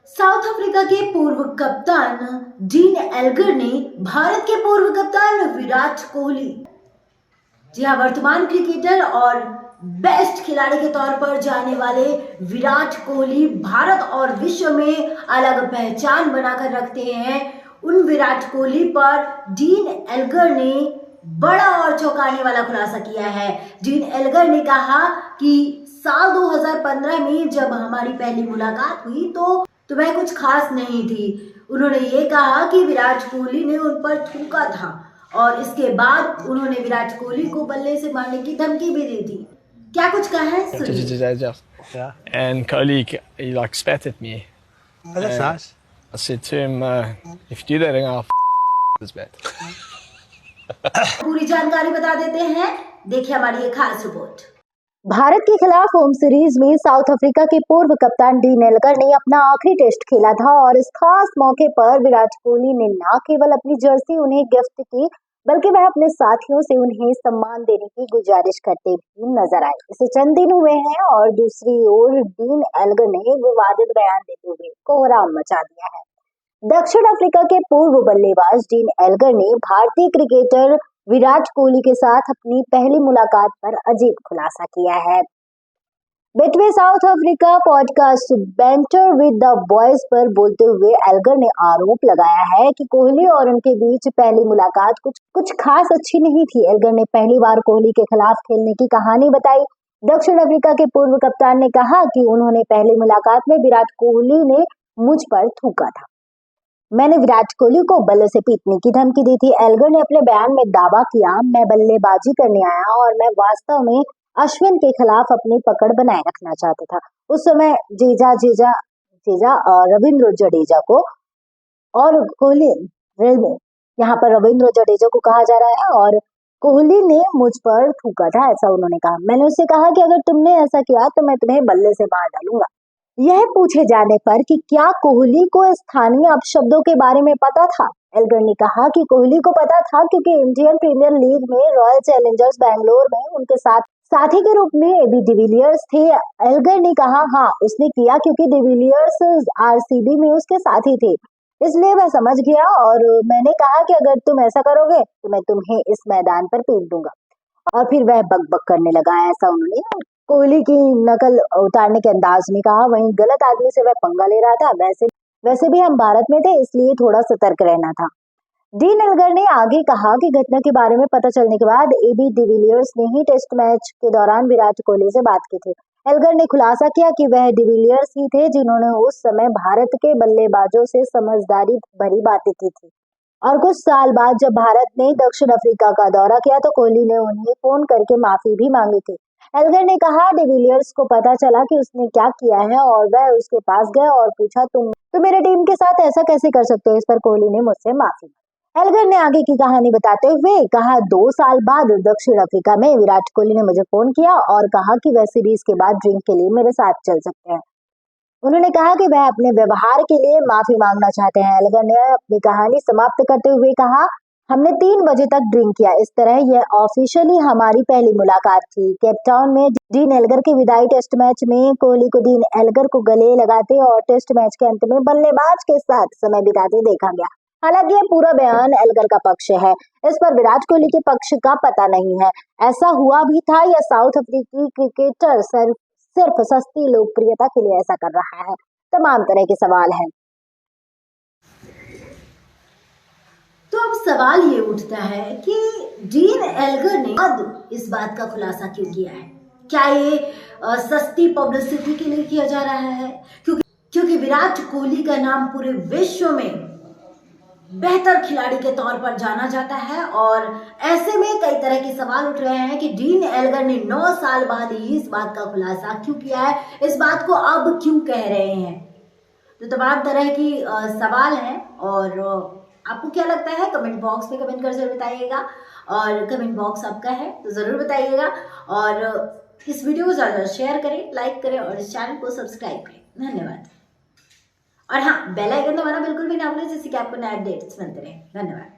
South Africa के पूर्व कप्तान डीन एल्गर ने भारत के पूर्व कप्तान विराट कोहली, जी हाँ, वर्तमान क्रिकेटर और बेस्ट खिलाड़ी के तौर पर जाने वाले विराट कोहली भारत और विश्व में अलग पहचान बनाकर रखते हैं। उन विराट कोहली पर डीन एल्गर ने बड़ा और चौंकाने वाला खुलासा किया है। डीन एल्गर ने कहा कि साल 2015 में जब हमारी पहली मुलाकात हुई तो वह कुछ खास नहीं थी। उन्होंने ये कहा कि विराट कोहली ने उन पर थूका था और इसके बाद उन्होंने विराट कोहली को बल्ले से मारने की धमकी भी दी थी। क्या कुछ कहा है सुनिए। And Kohli, he like spat at me. Oh, that's nice. I said to him, if you do that, I'll his bat. पूरी जानकारी बता देते हैं, देखिए हमारी एक खास रिपोर्ट। भारत के खिलाफ होम सीरीज में साउथ अफ्रीका के पूर्व कप्तान डीन एल्गर ने अपना आखिरी टेस्ट खेला था और इस खास मौके पर विराट कोहली ने न केवल अपनी जर्सी उन्हें गिफ्ट की, बल्कि वह अपने साथियों से उन्हें सम्मान देने की गुजारिश करते भी नजर आए। इसे चंद दिन हुए हैं और दूसरी ओर डीन एल्गर ने विवादित बयान देते हुए कोहराम मचा दिया है। दक्षिण अफ्रीका के पूर्व बल्लेबाज डीन एल्गर ने भारतीय क्रिकेटर विराट कोहली के साथ अपनी पहली मुलाकात पर अजीब खुलासा किया है। Between south Africa podcast banter with the boys पर बोलते हुए एल्गर ने आरोप लगाया है कि कोहली और उनके बीच पहली मुलाकात कुछ खास अच्छी नहीं थी। एल्गर ने पहली बार कोहली के खिलाफ खेलने की कहानी बताई। दक्षिण अफ्रीका के पूर्व कप्तान ने कहा कि उन्होंने पहली मुलाकात में विराट कोहली ने मुझ पर थूका था। मैंने विराट कोहली को बल्ले से पीटने की धमकी दी थी। एल्गर ने अपने बयान में दावा किया, मैं बल्लेबाजी करने आया और मैं वास्तव में अश्विन के खिलाफ अपनी पकड़ बनाए रखना चाहता था। उस समय जेजा और रविंद्र जडेजा को और कोहली, यहाँ पर रविंद्र जडेजा को कहा जा रहा है, और कोहली ने मुझ पर थूका था, ऐसा उन्होंने कहा। मैंने उससे कहा कि अगर तुमने ऐसा किया तो मैं तुम्हें बल्ले से मार डालूंगा। यह पूछे जाने पर कि क्या कोहली को स्थानीय अपशब्दों के बारे में पता था, एल्गर ने कहा कि कोहली को पता था क्योंकि इंडियन प्रीमियर लीग में रॉयल चैलेंजर्स बैंगलोर में उनके साथी के रूप में एबी डिविलियर्स थे। एल्गर ने कहा, हाँ, उसने किया क्योंकि डिविलियर्स आरसीबी में उसके साथी थे, इसलिए मैं समझ गया और मैंने कहा कि अगर तुम ऐसा करोगे तो मैं तुम्हें इस मैदान पर पीट दूंगा। और फिर वह बकबक करने लगा, ऐसा उन्होंने कोहली की नकल उतारने के अंदाज में कहा। वहीं गलत आदमी से वह पंगा ले रहा था। वैसे भी हम भारत में थे, इसलिए थोड़ा सतर्क रहना था। डीन एल्गर ने आगे कहा कि घटना के बारे में पता चलने के बाद एबी डिविलियर्स ने ही टेस्ट मैच के दौरान विराट कोहली से बात की थी। एल्गर ने खुलासा किया कि वह डिविलियर्स ही थे जिन्होंने उस समय भारत के बल्लेबाजों से समझदारी भरी बातें की थी, और कुछ साल बाद जब भारत ने दक्षिण अफ्रीका का दौरा किया तो कोहली ने उन्हें फोन करके माफी भी मांगी थी। एल्गर ने कहा, डिविलियर्स को पता चला कि उसने क्या किया है और वह उसके पास गया और पूछा, तुम मेरे टीम के साथ ऐसा कैसे कर सकते हो। इस पर कोहली ने मुझसे माफी मांगी। एल्गर ने आगे की कहानी बताते हुए कहा, 2 साल बाद दक्षिण अफ्रीका में विराट कोहली ने मुझे फोन किया और कहा कि वह सीरीज के बाद ड्रिंक के लिए मेरे साथ चल सकते हैं। उन्होंने कहा कि वह अपने व्यवहार के लिए माफी मांगना चाहते हैं। एल्गर ने अपनी कहानी समाप्त करते हुए कहा, हमने 3 बजे तक ड्रिंक किया। इस तरह यह ऑफिशियली हमारी पहली मुलाकात थी। केपटाउन में डीन एल्गर के विदाई टेस्ट मैच में कोहली को डीन एल्गर को गले लगाते और टेस्ट मैच के अंत में बल्लेबाज के साथ समय बिताते देखा गया। हालांकि यह पूरा बयान एल्गर का पक्ष है, इस पर विराट कोहली के पक्ष का पता नहीं है। ऐसा हुआ भी था या साउथ अफ्रीकी क्रिकेटर सिर्फ सस्ती लोकप्रियता के लिए ऐसा कर रहा है, तमाम तरह के सवाल हैं। तो अब सवाल ये उठता है कि डीन एल्गर ने अब इस बात का खुलासा क्यों किया है। क्या ये सस्ती पब्लिसिटी के लिए किया जा रहा है? क्योंकि विराट कोहली का नाम पूरे विश्व में बेहतर खिलाड़ी के तौर पर जाना जाता है, और ऐसे में कई तरह के सवाल उठ रहे हैं कि डीन एल्गर ने 9 साल बाद ही इस बात का खुलासा क्यों किया है, इस बात को अब क्यों कह रहे हैं। तो तमाम तरह की सवाल हैं, और आपको क्या लगता है कमेंट बॉक्स में कमेंट कर जरूर बताइएगा, और कमेंट बॉक्स आपका है तो जरूर बताइएगा, और इस वीडियो को ज़्यादा शेयर करें, लाइक करें और इस चैनल को सब्सक्राइब करें। धन्यवाद। और हाँ, बेल आइकन दबाना बिल्कुल भी ना भूलें, जिससे कि आपको नए अपडेट्स मिलते रहें। धन्यवाद।